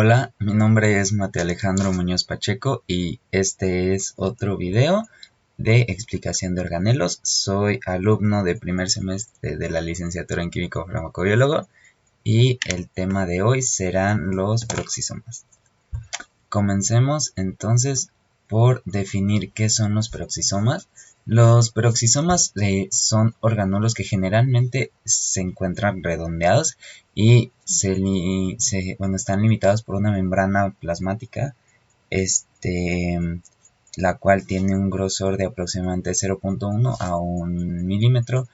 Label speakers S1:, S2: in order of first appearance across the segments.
S1: Hola, mi nombre es Mateo Alejandro Muñoz Pacheco y este es otro video de explicación de organelos. Soy alumno de primer semestre de la licenciatura en Químico Farmacobiólogo y el tema de hoy serán los peroxisomas. Comencemos entonces por definir qué son los peroxisomas. Los peroxisomas son organelos que generalmente se encuentran redondeados y están limitados por una membrana plasmática, este, la cual tiene un grosor de aproximadamente 0.1 a 1 milímetro.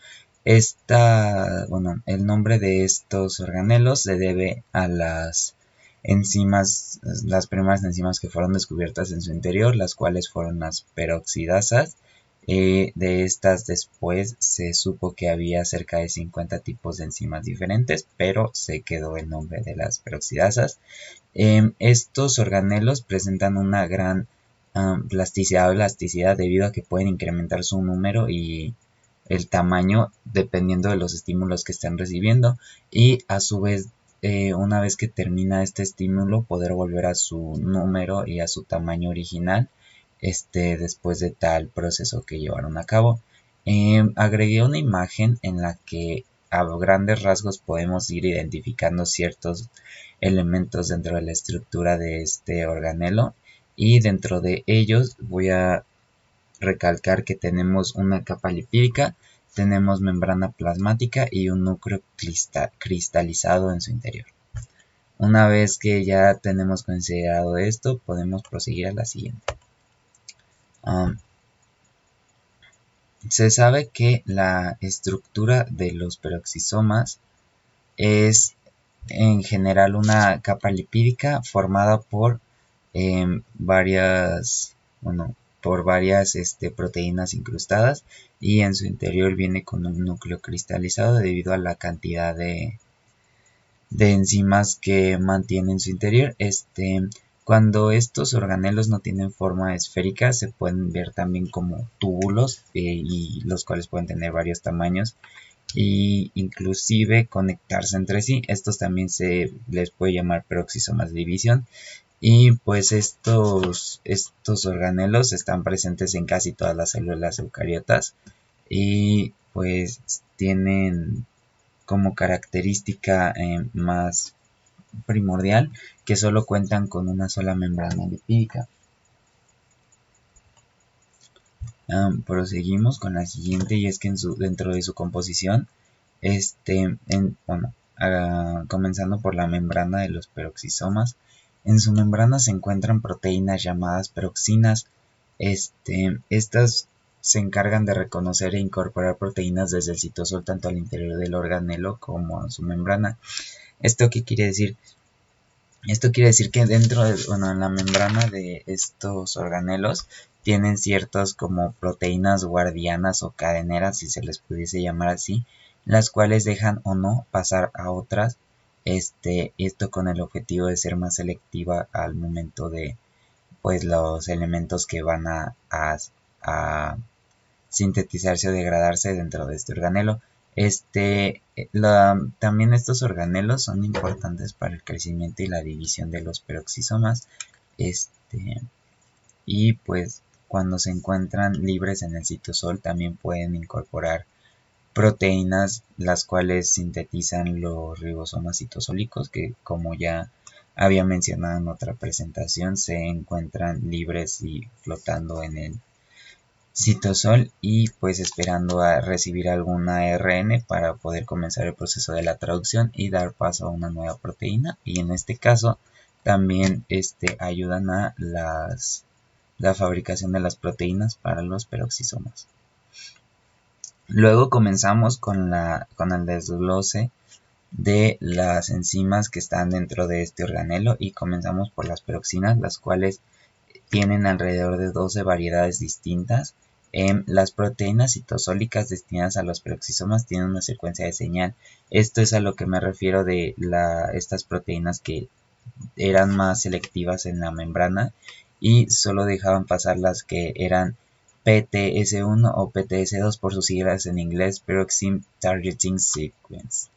S1: El nombre de estos organelos se debe a las enzimas, las primeras enzimas que fueron descubiertas en su interior, las cuales fueron las peroxidasas. De estas después se supo que había cerca de 50 tipos de enzimas diferentes, pero se quedó el nombre de las peroxidasas. Estos organelos presentan una gran plasticidad o elasticidad debido a que pueden incrementar su número y el tamaño dependiendo de los estímulos que estén recibiendo, y a su vez una vez que termina este estímulo poder volver a su número y a su tamaño original después de tal proceso que llevaron a cabo. Agregué una imagen en la que a grandes rasgos podemos ir identificando ciertos elementos dentro de la estructura de este organelo, y dentro de ellos voy a recalcar que tenemos una capa lipídica, tenemos membrana plasmática y un núcleo cristalizado en su interior. Una vez que ya tenemos considerado esto, podemos proseguir a la siguiente. Se sabe que la estructura de los peroxisomas es en general una capa lipídica formada por varias proteínas incrustadas, y en su interior viene con un núcleo cristalizado debido a la cantidad de enzimas que mantienen su interior. Cuando estos organelos no tienen forma esférica, se pueden ver también como túbulos, y los cuales pueden tener varios tamaños y inclusive conectarse entre sí. Estos también se les puede llamar peroxisomas de división, y pues estos organelos están presentes en casi todas las células eucariotas, y pues tienen como característica más primordial que solo cuentan con una sola membrana lipídica. Proseguimos con la siguiente, y es que dentro de su composición, comenzando por la membrana de los peroxisomas, en su membrana se encuentran proteínas llamadas peroxinas. Estas se encargan de reconocer e incorporar proteínas desde el citosol tanto al interior del organelo como a su membrana. ¿Esto qué quiere decir? Esto quiere decir que en la membrana de estos organelos tienen ciertas como proteínas guardianas o cadeneras, si se les pudiese llamar así, las cuales dejan o no pasar a otras, esto con el objetivo de ser más selectiva al momento de pues los elementos que van a sintetizarse o degradarse dentro de este organelo. También estos organelos son importantes para el crecimiento y la división de los peroxisomas, y pues cuando se encuentran libres en el citosol también pueden incorporar proteínas, las cuales sintetizan los ribosomas citosólicos, que como ya había mencionado en otra presentación, se encuentran libres y flotando en el citosol, y pues esperando a recibir alguna ARN para poder comenzar el proceso de la traducción y dar paso a una nueva proteína, y en este caso también ayudan a la fabricación de las proteínas para los peroxisomas. Luego comenzamos con el desglose de las enzimas que están dentro de este organelo, y comenzamos por las peroxinas, las cuales tienen alrededor de 12 variedades distintas. Las proteínas citosólicas destinadas a los peroxisomas tienen una secuencia de señal. Esto es a lo que me refiero de estas proteínas que eran más selectivas en la membrana y solo dejaban pasar las que eran PTS1 o PTS2 por sus siglas en inglés, Peroxime Targeting Sequence.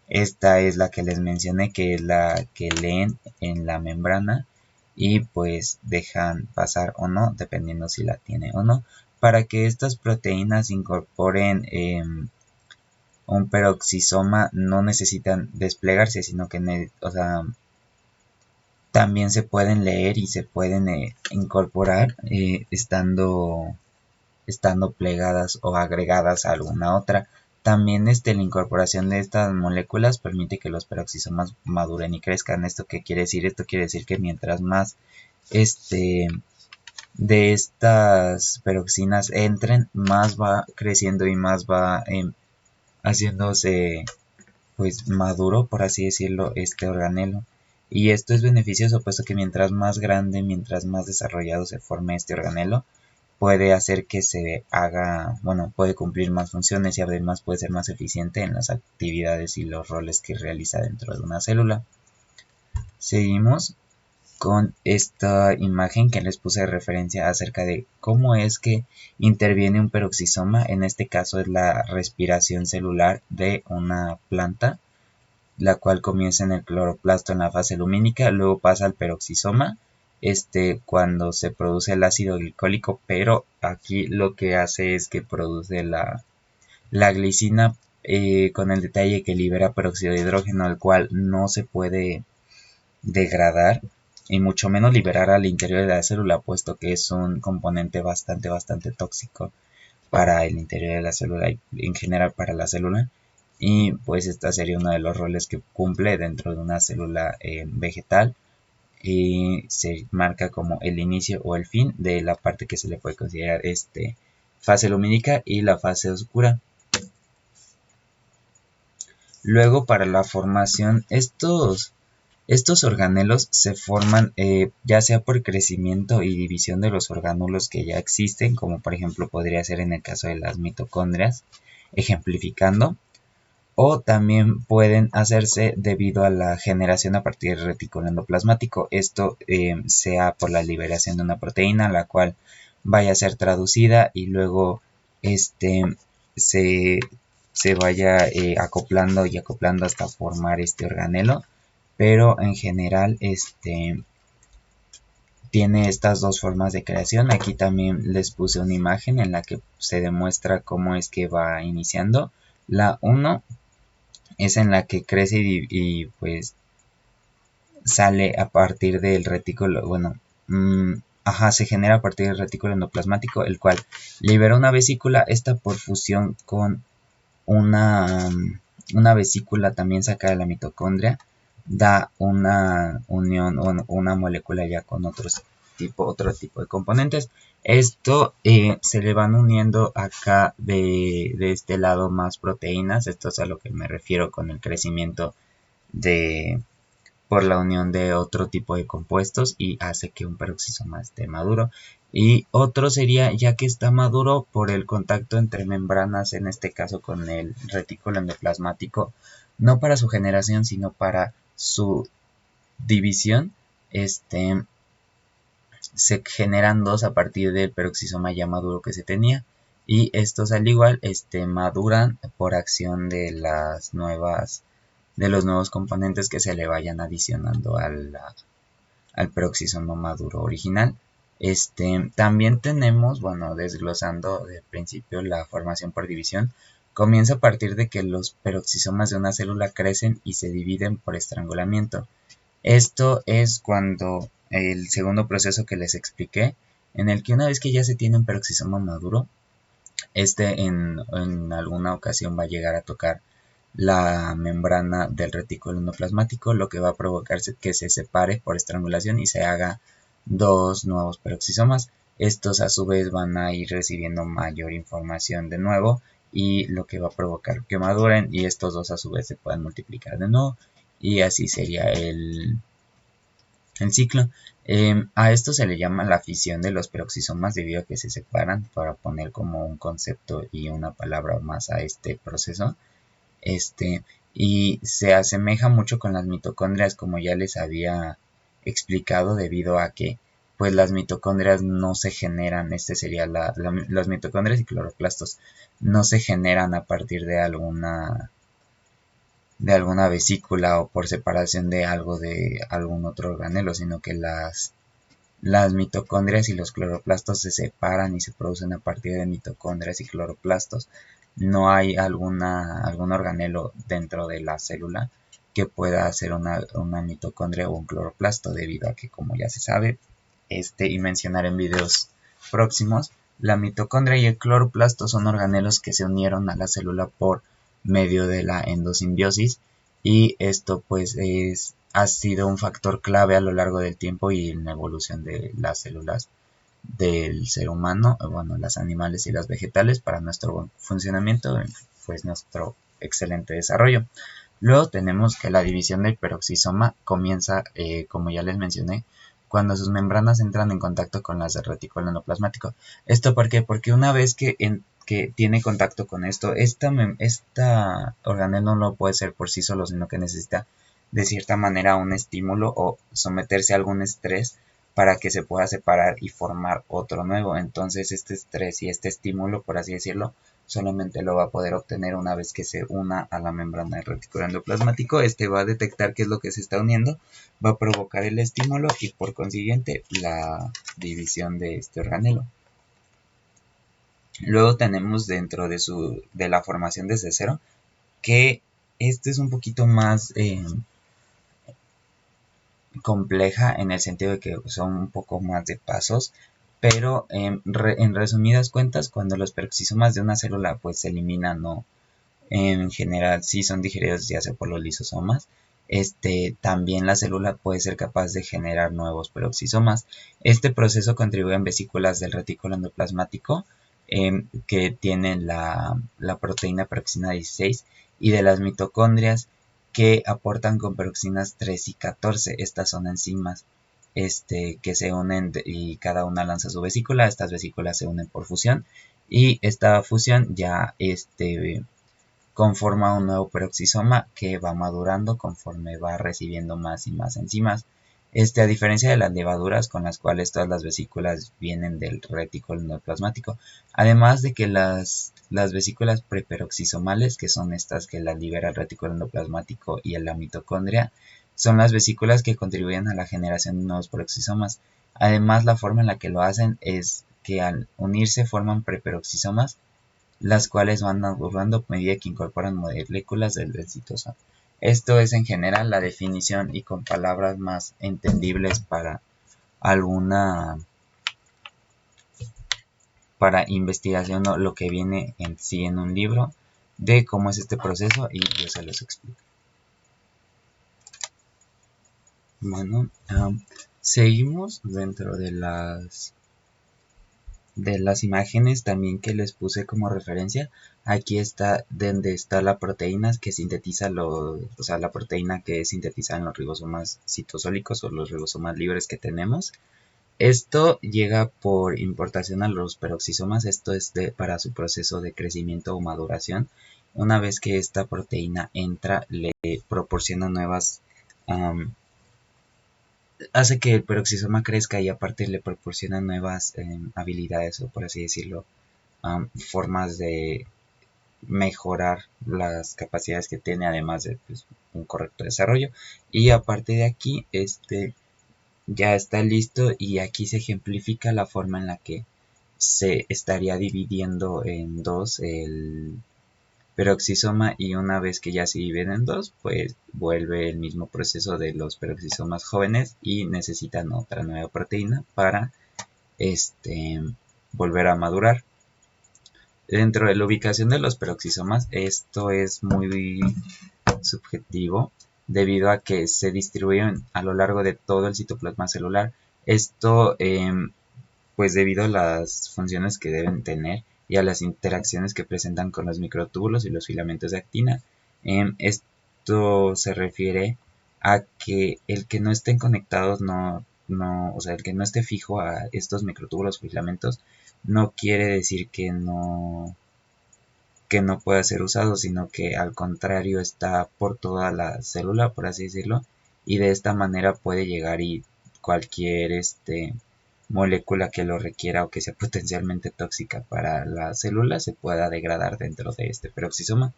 S1: Esta es la que les mencioné, que es la que leen en la membrana y pues dejan pasar o no, dependiendo si la tiene o no, para que estas proteínas incorporen un peroxisoma. No necesitan desplegarse, sino que o sea, también se pueden leer y se pueden incorporar estando plegadas o agregadas a alguna otra. También la incorporación de estas moléculas permite que los peroxisomas maduren y crezcan. ¿Esto qué quiere decir? Esto quiere decir que mientras más de estas peroxinas entren, más va creciendo y más va haciéndose pues maduro, por así decirlo, este organelo. Y esto es beneficioso puesto que mientras más grande, mientras más desarrollado se forme este organelo, puede hacer que se haga, bueno, puede cumplir más funciones y además puede ser más eficiente en las actividades y los roles que realiza dentro de una célula. Seguimos con esta imagen que les puse de referencia acerca de cómo es que interviene un peroxisoma. En este caso es la respiración celular de una planta, la cual comienza en el cloroplasto en la fase lumínica, luego pasa al peroxisoma, cuando se produce el ácido glicólico, pero aquí lo que hace es que produce la glicina, con el detalle que libera peróxido de hidrógeno, el cual no se puede degradar y mucho menos liberar al interior de la célula, puesto que es un componente bastante tóxico para el interior de la célula y en general para la célula. Y pues esta sería uno de los roles que cumple dentro de una célula vegetal, y se marca como el inicio o el fin de la parte que se le puede considerar fase lumínica y la fase oscura. Luego, para la formación, estos organelos se forman ya sea por crecimiento y división de los orgánulos que ya existen, como por ejemplo podría ser en el caso de las mitocondrias, ejemplificando, o también pueden hacerse debido a la generación a partir del retículo endoplasmático. Esto sea por la liberación de una proteína, la cual vaya a ser traducida y luego se, se vaya acoplando y acoplando hasta formar este organelo. Pero en general tiene estas dos formas de creación. Aquí también les puse una imagen en la que se demuestra cómo es que va iniciando. La 1 es en la que crece pues sale a partir del retículo, bueno, se genera a partir del retículo endoplasmático, el cual libera una vesícula. Esta por fusión con una vesícula también sacada de la mitocondria da una unión o una molécula ya con otro tipo de componentes. Esto se le van uniendo acá de este lado más proteínas. Esto es a lo que me refiero con el crecimiento por la unión de otro tipo de compuestos y hace que un peroxisoma esté maduro. Y otro sería ya que está maduro por el contacto entre membranas, en este caso con el retículo endoplasmático, no para su generación sino para su división. Se generan dos a partir del peroxisoma ya maduro que se tenía, y estos al igual maduran por acción de los nuevos componentes que se le vayan adicionando al peroxisoma maduro original. También tenemos, bueno, desglosando del principio la formación por división, comienza a partir de que los peroxisomas de una célula crecen y se dividen por estrangulamiento. Esto es cuando el segundo proceso que les expliqué, en el que una vez que ya se tiene un peroxisoma maduro, en alguna ocasión va a llegar a tocar la membrana del retículo endoplasmático, lo que va a provocar que se separe por estrangulación y se haga dos nuevos peroxisomas. Estos a su vez van a ir recibiendo mayor información de nuevo, y lo que va a provocar que maduren, y estos dos a su vez se puedan multiplicar de nuevo, y así sería el ciclo. A esto se le llama la fisión de los peroxisomas, debido a que se separan, para poner como un concepto y una palabra más a este proceso. Y se asemeja mucho con las mitocondrias, como ya les había explicado, debido a que pues las mitocondrias no se generan, sería las mitocondrias y cloroplastos no se generan a partir de de alguna vesícula o por separación de algo de algún otro organelo, sino que las mitocondrias y los cloroplastos se separan y se producen a partir de mitocondrias y cloroplastos. No hay algún organelo dentro de la célula que pueda hacer una mitocondria o un cloroplasto, debido a que, como ya se sabe, y mencionar en videos próximos, la mitocondria y el cloroplasto son organelos que se unieron a la célula por medio de la endosimbiosis, y esto pues ha sido un factor clave a lo largo del tiempo y en la evolución de las células del ser humano, bueno, las animales y las vegetales, para nuestro buen funcionamiento, pues nuestro excelente desarrollo. Luego tenemos que la división del peroxisoma comienza, como ya les mencioné, cuando sus membranas entran en contacto con las del retículo endoplasmático. ¿Esto por qué? Porque una vez que tiene contacto con esto, esta organelo no lo puede ser por sí solo, sino que necesita de cierta manera un estímulo o someterse a algún estrés para que se pueda separar y formar otro nuevo. Entonces este estrés y este estímulo, por así decirlo, solamente lo va a poder obtener una vez que se una a la membrana del retículo endoplasmático. Este va a detectar qué es lo que se está uniendo, va a provocar el estímulo y por consiguiente la división de este organelo. Luego tenemos dentro de la formación desde cero, que este es un poquito más compleja, en el sentido de que son un poco más de pasos, pero en resumidas cuentas, cuando los peroxisomas de una célula pues se eliminan, o en general sí son digeridos ya sea por los lisosomas, también la célula puede ser capaz de generar nuevos peroxisomas. Este proceso contribuye en vesículas del retículo endoplasmático, que tienen la proteína peroxina 16, y de las mitocondrias, que aportan con peroxinas 3 y 14. Estas son enzimas que se unen y cada una lanza su vesícula. Estas vesículas se unen por fusión y esta fusión ya conforma un nuevo peroxisoma que va madurando conforme va recibiendo más y más enzimas. A diferencia de las levaduras, con las cuales todas las vesículas vienen del retículo endoplasmático, además de que las vesículas preperoxisomales, que son estas que las libera el retículo endoplasmático y la mitocondria, son las vesículas que contribuyen a la generación de nuevos peroxisomas. Además, la forma en la que lo hacen es que al unirse forman preperoxisomas, las cuales van madurando a medida que incorporan moléculas del citosol. Esto es en general la definición, y con palabras más entendibles alguna para investigación, o lo que viene en sí en un libro de cómo es este proceso, y yo se los explico. Bueno, seguimos dentro de las imágenes también que les puse como referencia. Aquí está donde está la proteína que sintetiza la proteína que sintetiza en los ribosomas citosólicos, o los ribosomas libres que tenemos. Esto llega por importación a los peroxisomas. Esto es para su proceso de crecimiento o maduración. Una vez que esta proteína entra, le proporciona nuevas hace que el peroxisoma crezca, y aparte le proporciona nuevas habilidades, o por así decirlo, formas de mejorar las capacidades que tiene, además de pues, un correcto desarrollo. Y aparte de aquí, ya está listo, y aquí se ejemplifica la forma en la que se estaría dividiendo en dos el peroxisoma, y una vez que ya se dividen en dos, pues vuelve el mismo proceso de los peroxisomas jóvenes y necesitan otra nueva proteína para volver a madurar. Dentro de la ubicación de los peroxisomas, esto es muy subjetivo, debido a que se distribuyen a lo largo de todo el citoplasma celular. Esto pues debido a las funciones que deben tener y a las interacciones que presentan con los microtúbulos y los filamentos de actina. Esto se refiere a que el que no estén conectados o sea, el que no esté fijo a estos microtúbulos o filamentos, no quiere decir que no pueda ser usado, sino que al contrario está por toda la célula, por así decirlo, y de esta manera puede llegar, y cualquier molécula que lo requiera o que sea potencialmente tóxica para la célula se pueda degradar dentro de este peroxisoma.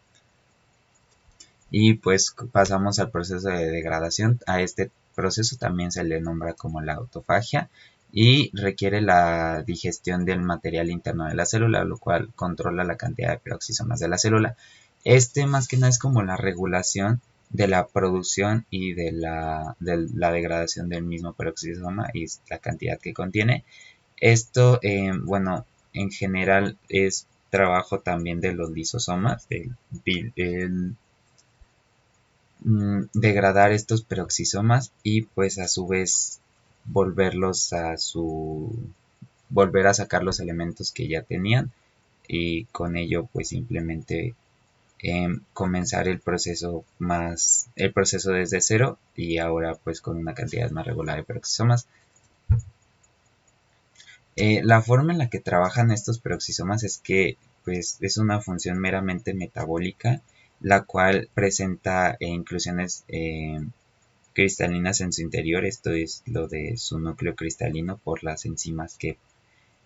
S1: y pues pasamos al proceso de degradación. A este proceso también se le nombra como la autofagia y requiere la digestión del material interno de la célula, lo cual controla la cantidad de peroxisomas de la célula. Este más que nada es como la regulación de la producción y de la degradación del mismo peroxisoma y la cantidad que contiene. Esto, bueno, en general es trabajo también de los lisosomas, el degradar estos peroxisomas y pues a su vez volverlos volver a sacar los elementos que ya tenían y con ello pues simplemente comenzar el proceso desde cero y ahora pues con una cantidad más regular de peroxisomas. La forma en la que trabajan estos peroxisomas es que pues, es una función meramente metabólica, la cual presenta inclusiones cristalinas en su interior. Esto es lo de su núcleo cristalino por las enzimas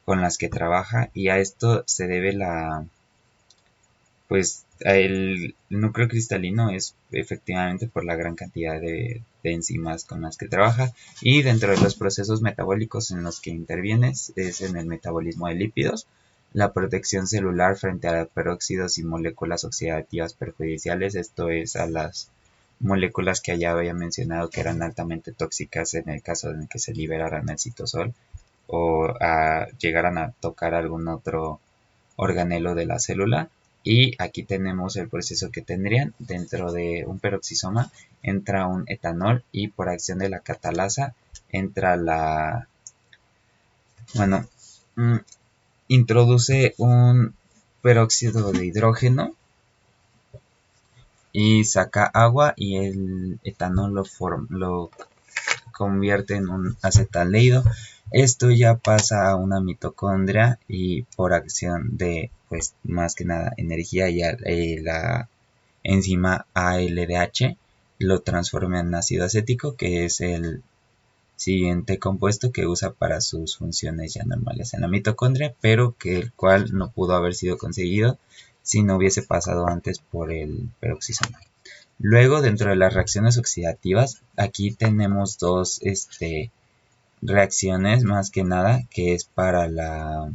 S1: con las que trabaja, y a esto se debe pues el núcleo cristalino es efectivamente por la gran cantidad de enzimas con las que trabaja, y dentro de los procesos metabólicos en los que interviene es en el metabolismo de lípidos, la protección celular frente a peróxidos y moléculas oxidativas perjudiciales, esto es a las moléculas que ya había mencionado que eran altamente tóxicas en el caso de que se liberaran el citosol o llegaran a tocar algún otro organelo de la célula. Y aquí tenemos el proceso que tendrían. Dentro de un peroxisoma entra un etanol y por acción de la catalasa entra bueno, introduce un peróxido de hidrógeno y saca agua, y el etanol lo convierte en un acetaldehído. Esto ya pasa a una mitocondria y por acción de, pues más que nada, energía, y la enzima ALDH lo transforma en ácido acético, que es el siguiente compuesto que usa para sus funciones ya normales en la mitocondria, pero que el cual no pudo haber sido conseguido si no hubiese pasado antes por el peroxisoma. Luego, dentro de las reacciones oxidativas, aquí tenemos dos reacciones más que nada, que es para la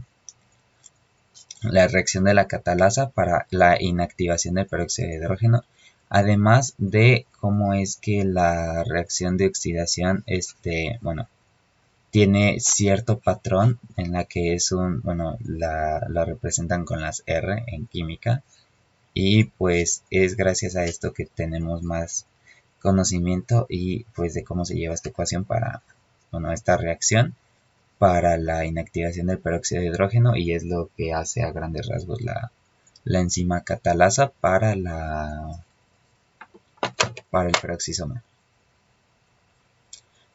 S1: reacción de la catalasa para la inactivación del peróxido de hidrógeno, además de cómo es que la reacción de oxidación bueno, tiene cierto patrón en la que es bueno, la representan con las R en química, y pues es gracias a esto que tenemos más conocimiento y pues de cómo se lleva esta ecuación para, bueno, esta reacción para la inactivación del peróxido de hidrógeno, y es lo que hace a grandes rasgos la enzima catalasa para el peroxisoma.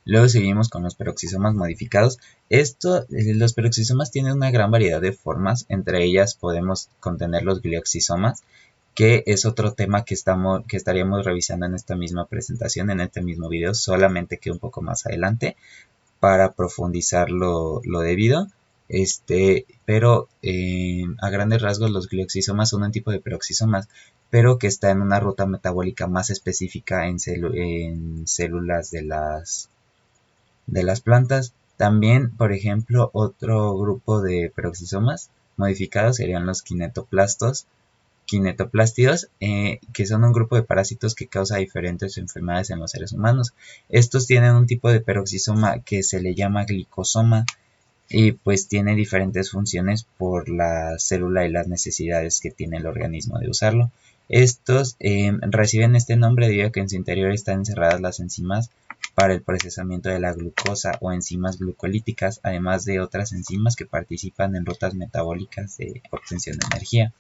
S1: Luego seguimos con los peroxisomas modificados. Los peroxisomas tienen una gran variedad de formas, entre ellas podemos contener los glioxisomas, que es otro tema que estaríamos revisando en esta misma presentación, en este mismo video, solamente que un poco más adelante, para profundizar lo debido. Pero a grandes rasgos los glioxisomas son un tipo de peroxisomas, pero que está en una ruta metabólica más específica en células de las plantas. También, por ejemplo, otro grupo de peroxisomas modificados serían los kinetoplástidos, que son un grupo de parásitos que causa diferentes enfermedades en los seres humanos. Estos tienen un tipo de peroxisoma que se le llama glicosoma, y pues tiene diferentes funciones por la célula y las necesidades que tiene el organismo de usarlo. Estos reciben este nombre debido a que en su interior están encerradas las enzimas para el procesamiento de la glucosa o enzimas glucolíticas, además de otras enzimas que participan en rutas metabólicas de obtención de energía.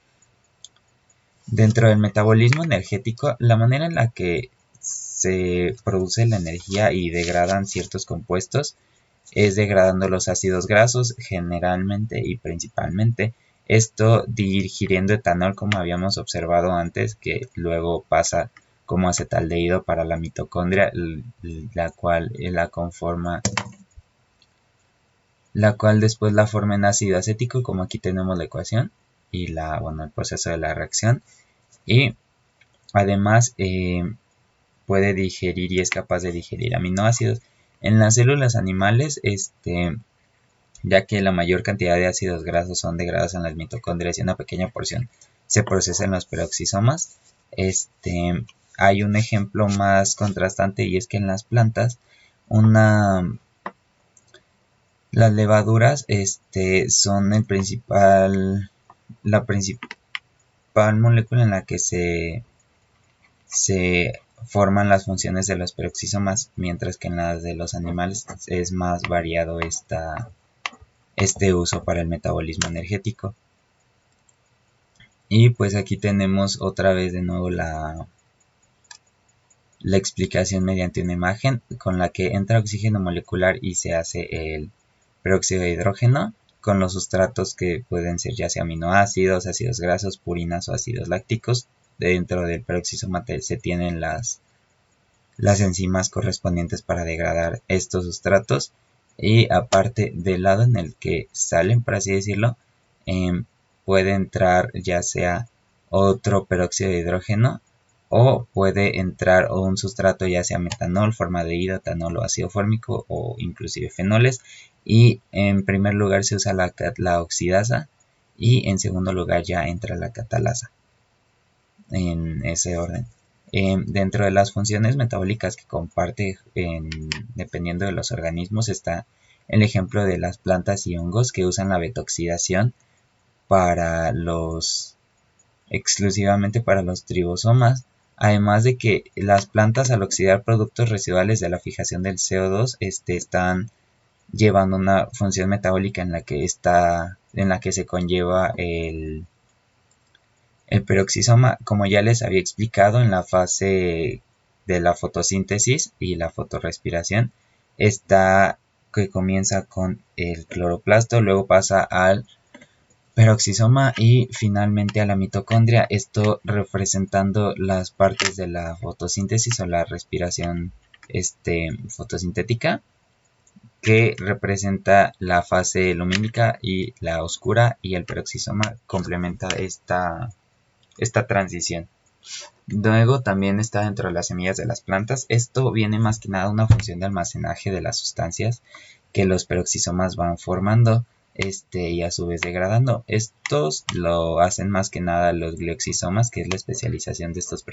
S1: Dentro del metabolismo energético, la manera en la que se produce la energía y degradan ciertos compuestos es degradando los ácidos grasos generalmente y principalmente. Esto digiriendo etanol, como habíamos observado antes, que luego pasa como acetaldehído para la mitocondria, la cual después la forma en ácido acético, como aquí tenemos la ecuación y bueno, el proceso de la reacción. Y Además, puede digerir y es capaz de digerir aminoácidos. En las células animales, ya que la mayor cantidad de ácidos grasos son degradados en las mitocondrias y una pequeña porción se procesa en los peroxisomas, hay un ejemplo más contrastante y es que en las plantas las levaduras son la principal molécula en la que se forman las funciones de los peroxisomas, mientras que en las de los animales es más variado este uso para el metabolismo energético. Y pues aquí tenemos otra vez de nuevo la explicación mediante una imagen con la que entra oxígeno molecular y se hace el peróxido de hidrógeno con los sustratos que pueden ser ya sea aminoácidos, ácidos grasos, purinas o ácidos lácticos. Dentro del peroxisoma se tienen las enzimas correspondientes para degradar estos sustratos, y aparte del lado en el que salen, por así decirlo, puede entrar ya sea otro peróxido de hidrógeno o puede entrar un sustrato ya sea metanol, formaldehído, etanol o ácido fórmico o inclusive fenoles, y en primer lugar se usa la oxidasa y en segundo lugar ya entra la catalasa en ese orden. Dentro de las funciones metabólicas que comparte dependiendo de los organismos está el ejemplo de las plantas y hongos que usan la beta-oxidación exclusivamente para los tribosomas, además de que las plantas al oxidar productos residuales de la fijación del CO2 están llevando una función metabólica en la que se conlleva el peroxisoma, como ya les había explicado en la fase de la fotosíntesis y la fotorrespiración, está que comienza con el cloroplasto, luego pasa al peroxisoma y finalmente a la mitocondria, esto representando las partes de la fotosíntesis o la respiración fotosintética, que representa la fase lumínica y la oscura, y el peroxisoma complementa esta transición. Luego también está dentro de las semillas de las plantas. Esto viene más que nada a una función de almacenaje de las sustancias que los peroxisomas van formando y a su vez degradando. Estos lo hacen más que nada los glioxisomas, que es la especialización de estos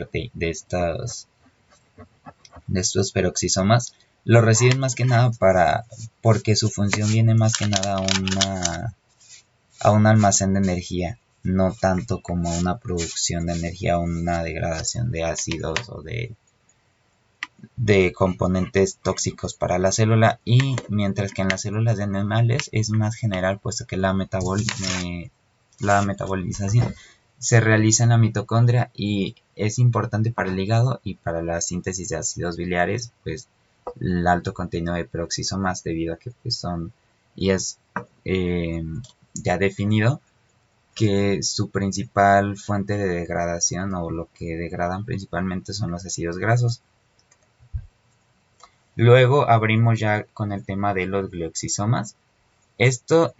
S1: peroxisomas. Lo reciben más que nada porque su función viene más que nada a un almacén de energía, no tanto como una producción de energía o una degradación de ácidos o de componentes tóxicos para la célula, y mientras que en las células de animales es más general, puesto que la metabolización se realiza en la mitocondria y es importante para el hígado y para la síntesis de ácidos biliares, pues el alto contenido de peroxisomas, debido a que pues son y es ya definido que su principal fuente de degradación o lo que degradan principalmente son los ácidos grasos. Luego abrimos ya con el tema de los glioxisomas. Esto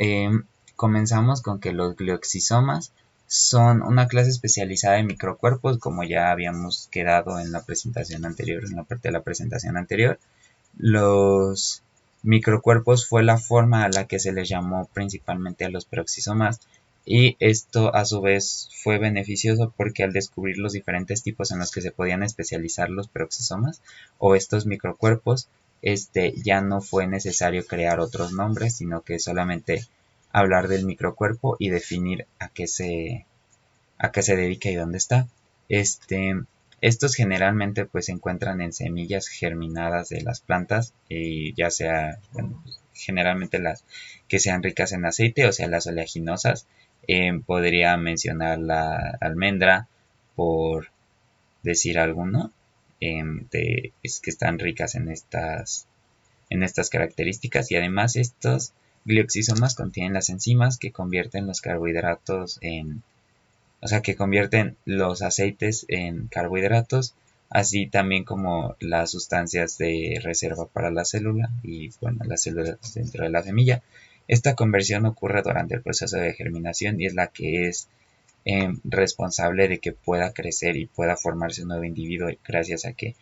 S1: comenzamos con que los glioxisomas son una clase especializada de microcuerpos, como ya habíamos quedado en la presentación anterior, en la parte de la presentación anterior. Los microcuerpos fue la forma a la que se les llamó principalmente a los peroxisomas, y esto a su vez fue beneficioso porque al descubrir los diferentes tipos en los que se podían especializar los peroxisomas o estos microcuerpos, ya no fue necesario crear otros nombres, sino que solamente hablar del microcuerpo y definir a qué se dedica y dónde está. Estos generalmente pues se encuentran en semillas germinadas de las plantas, ya sea, bueno, generalmente las que sean ricas en aceite, o sea las oleaginosas. Podría mencionar la almendra, por decir alguno, es que están ricas en estas características, y además estos glioxisomas contienen las enzimas que convierten los carbohidratos que convierten los aceites en carbohidratos, así también como las sustancias de reserva para la célula y bueno, las células dentro de la semilla. Esta conversión ocurre durante el proceso de germinación y es la que es responsable de que pueda crecer y pueda formarse un nuevo individuo gracias a que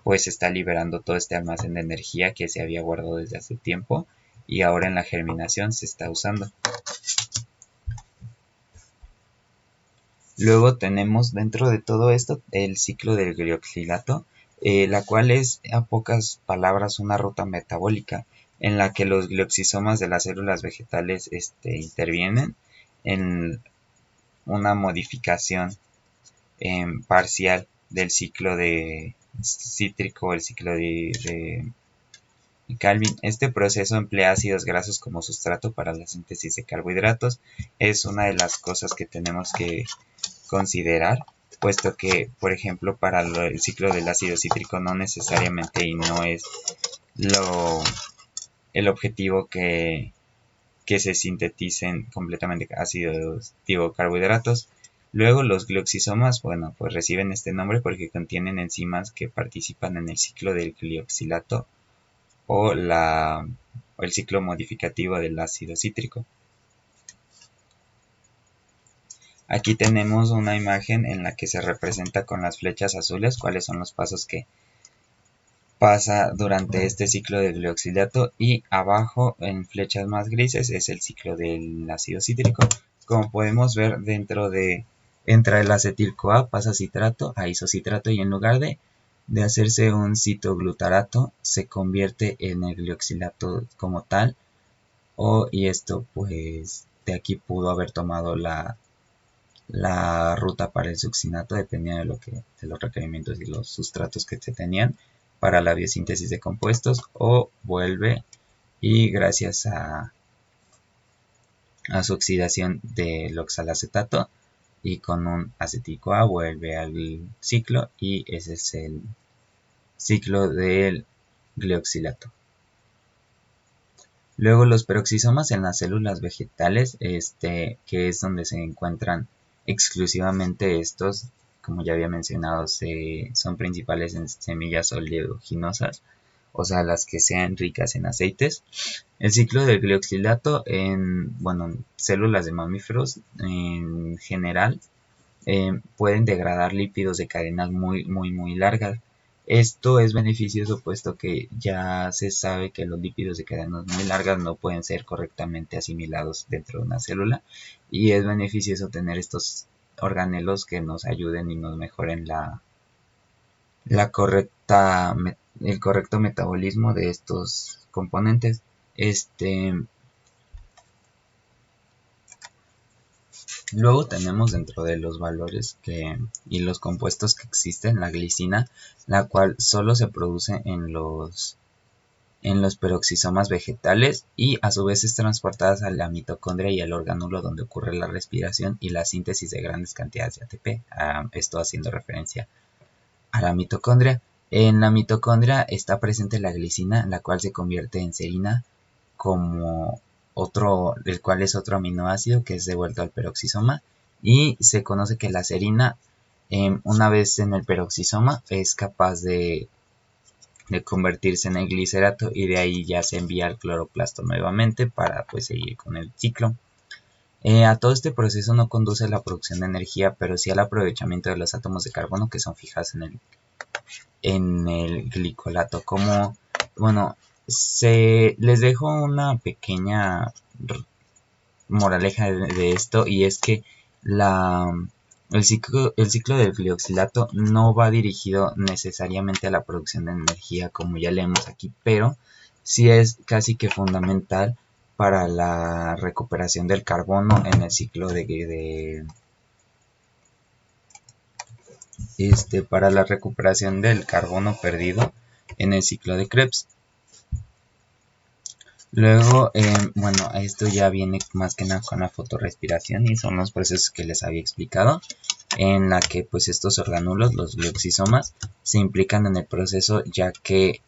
S1: pues está liberando todo este almacén de energía que se había guardado desde hace tiempo y ahora en la germinación se está usando. Luego tenemos dentro de todo esto el ciclo del glioxilato, la cual es a pocas palabras una ruta metabólica en la que los glioxisomas de las células vegetales intervienen en una modificación parcial del ciclo de cítrico, el ciclo de Calvin. Este proceso emplea ácidos grasos como sustrato para la síntesis de carbohidratos. Es una de las cosas que tenemos que considerar, puesto que, por ejemplo, para el ciclo del ácido cítrico no necesariamente y no es el objetivo que se sinteticen completamente ácidos, carbohidratos. Luego los glioxisomas, bueno, pues reciben este nombre porque contienen enzimas que participan en el ciclo del glioxilato o el ciclo modificativo del ácido cítrico. Aquí tenemos una imagen en la que se representa con las flechas azules cuáles son los pasos que pasa durante este ciclo de glioxilato, y abajo en flechas más grises es el ciclo del ácido cítrico. Como podemos ver, entra el acetil-CoA, pasa a citrato, a isocitrato, y en lugar de hacerse un citoglutarato se convierte en el glioxilato como tal, y esto pues de aquí pudo haber tomado la ruta para el succinato dependiendo de los requerimientos y los sustratos que se tenían para la biosíntesis de compuestos, o vuelve y gracias a su oxidación del oxalacetato y con un acetil-CoA vuelve al ciclo, y ese es el ciclo del glioxilato. Luego los peroxisomas en las células vegetales, que es donde se encuentran exclusivamente estos, como ya había mencionado, son principales en semillas oleaginosas, o sea, las que sean ricas en aceites. El ciclo del glioxilato en células de mamíferos en general pueden degradar lípidos de cadenas muy largas. Esto es beneficioso puesto que ya se sabe que los lípidos de cadenas muy largas no pueden ser correctamente asimilados dentro de una célula, y es beneficioso tener estos organelos que nos ayuden y nos mejoren el correcto metabolismo de estos componentes. Luego tenemos dentro de los valores y los compuestos que existen la glicina, la cual solo se produce en los peroxisomas vegetales y a su vez es transportada a la mitocondria y al orgánulo donde ocurre la respiración y la síntesis de grandes cantidades de ATP. Esto haciendo referencia a la mitocondria. En la mitocondria está presente la glicina, la cual se convierte en serina el cual es otro aminoácido que es devuelto al peroxisoma, y se conoce que la serina, una vez en el peroxisoma, es capaz de convertirse en el glicerato, y de ahí ya se envía al cloroplasto nuevamente para pues seguir con el ciclo. A todo este proceso no conduce a la producción de energía, pero sí al aprovechamiento de los átomos de carbono que son fijados en el glicolato. Les dejo una pequeña moraleja de esto, y es que el ciclo del glioxilato no va dirigido necesariamente a la producción de energía, como ya leemos aquí, pero sí es casi que fundamental para la recuperación del carbono en el ciclo para la recuperación del carbono perdido en el ciclo de Krebs. Luego, esto ya viene más que nada con la fotorrespiración, y son los procesos que les había explicado, en la que pues estos orgánulos, los glioxisomas, se implican en el proceso, ya que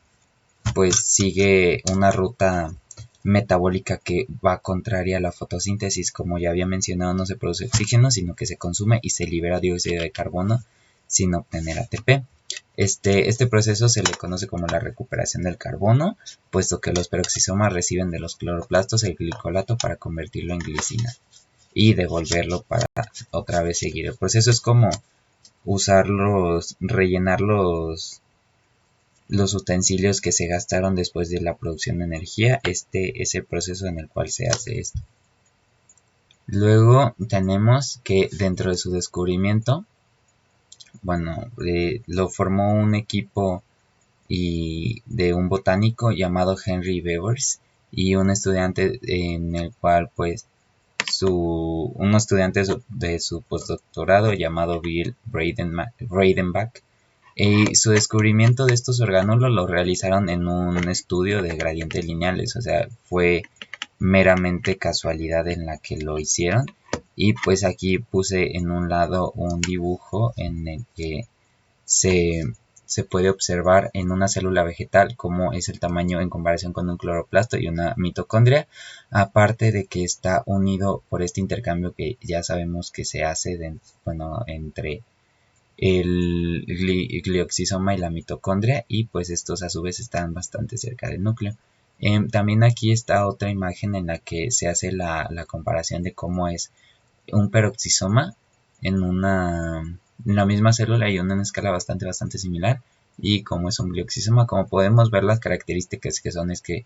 S1: pues sigue una ruta metabólica que va contraria a la fotosíntesis. Como ya había mencionado, no se produce oxígeno, sino que se consume y se libera dióxido de carbono sin obtener ATP. Este proceso se le conoce como la recuperación del carbono, puesto que los peroxisomas reciben de los cloroplastos el glicolato para convertirlo en glicina. y devolverlo para otra vez seguir el proceso. Es como rellenar los utensilios que se gastaron después de la producción de energía. Este es el proceso en el cual se hace esto. Luego tenemos que dentro de su descubrimiento, bueno, lo formó un equipo de un botánico llamado Henry Beavers y un estudiante en el cual pues un estudiante de su postdoctorado llamado Bill Breidenbach. Su descubrimiento de estos orgánulos lo realizaron en un estudio de gradientes lineales, o sea, fue meramente casualidad en la que lo hicieron. Y pues aquí puse en un lado un dibujo en el que se puede observar en una célula vegetal cómo es el tamaño en comparación con un cloroplasto y una mitocondria, aparte de que está unido por este intercambio que ya sabemos que se hace entre el glioxisoma y la mitocondria, y pues estos a su vez están bastante cerca del núcleo. También aquí está otra imagen en la que se hace la comparación de cómo es un peroxisoma en la misma célula y en una escala bastante similar, y como es un glioxisoma, como podemos ver, las características que son es que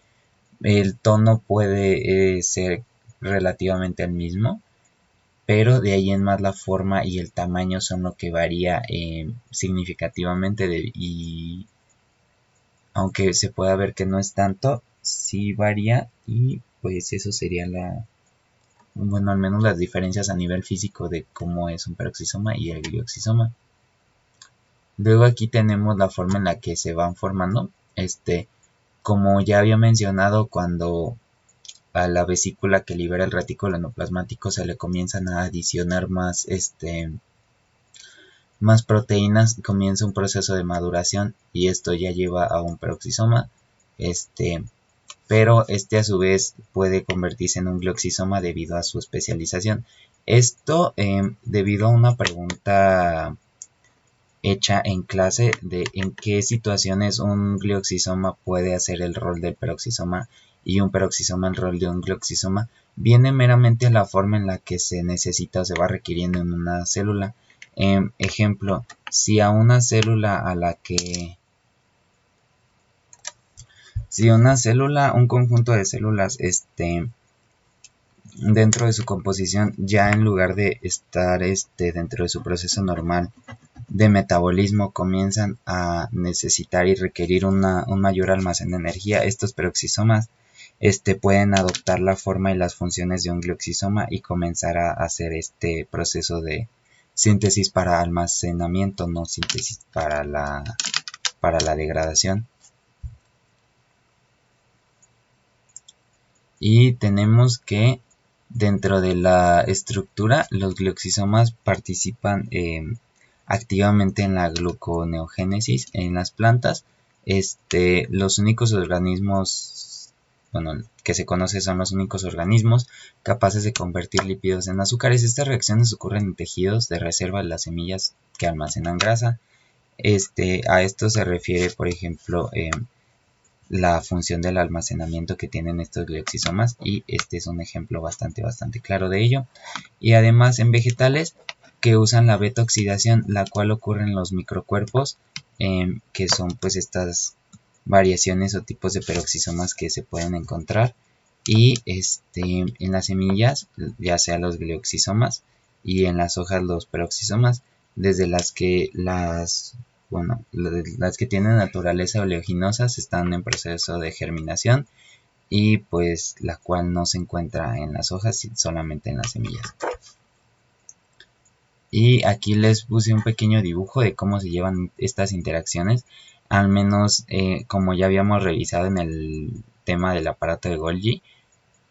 S1: el tono puede ser relativamente el mismo, pero de ahí en más la forma y el tamaño son lo que varía significativamente, y aunque se pueda ver que no es tanto, sí varía, y pues eso sería al menos las diferencias a nivel físico de cómo es un peroxisoma y el glioxisoma. Luego aquí tenemos la forma en la que se van formando. Como ya había mencionado, cuando a la vesícula que libera el retículo endoplasmático se le comienzan a adicionar más proteínas, comienza un proceso de maduración y esto ya lleva a un peroxisoma. Pero a su vez puede convertirse en un glioxisoma debido a su especialización. Esto debido a una pregunta hecha en clase de en qué situaciones un glioxisoma puede hacer el rol del peroxisoma y un peroxisoma el rol de un glioxisoma, viene meramente a la forma en la que se necesita o se va requiriendo en una célula. Ejemplo, si a una célula un conjunto de células, dentro de su composición, ya en lugar de estar dentro de su proceso normal de metabolismo, comienzan a necesitar y requerir un mayor almacén de energía, estos peroxisomas pueden adoptar la forma y las funciones de un glioxisoma y comenzar a hacer este proceso de síntesis para almacenamiento, no síntesis para la degradación. Y tenemos que dentro de la estructura los glioxisomas participan activamente en la gluconeogénesis en las plantas. Los únicos organismos, que se conoce son los únicos organismos capaces de convertir lípidos en azúcares. Estas reacciones ocurren en tejidos de reserva de las semillas que almacenan grasa. A esto se refiere, por ejemplo, la función del almacenamiento que tienen estos glioxisomas, y este es un ejemplo bastante claro de ello. Y además en vegetales que usan la beta oxidación, la cual ocurre en los microcuerpos, que son pues estas variaciones o tipos de peroxisomas que se pueden encontrar, y en las semillas ya sea los glioxisomas y en las hojas los peroxisomas, desde las que las que tienen naturaleza oleaginosas están en proceso de germinación, y pues la cual no se encuentra en las hojas, solamente en las semillas. Y aquí les puse un pequeño dibujo de cómo se llevan estas interacciones, al menos como ya habíamos revisado en el tema del aparato de Golgi,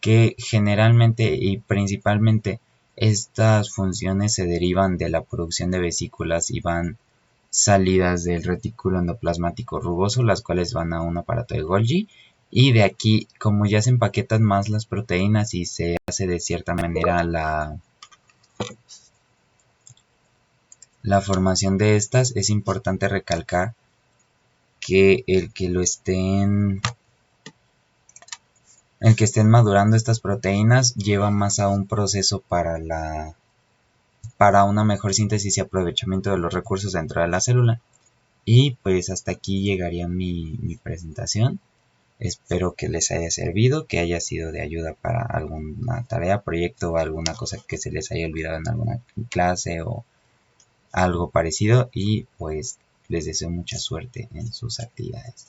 S1: que generalmente y principalmente estas funciones se derivan de la producción de vesículas y van salidas del retículo endoplasmático rugoso, las cuales van a un aparato de Golgi, y de aquí, como ya se empaquetan más las proteínas y se hace de cierta manera la formación de estas, es importante recalcar que el que lo estén El que estén madurando estas proteínas lleva más a un proceso para una mejor síntesis y aprovechamiento de los recursos dentro de la célula. Y pues hasta aquí llegaría mi presentación. Espero que les haya servido, que haya sido de ayuda para alguna tarea, proyecto o alguna cosa que se les haya olvidado en alguna clase o algo parecido. Y pues les deseo mucha suerte en sus actividades.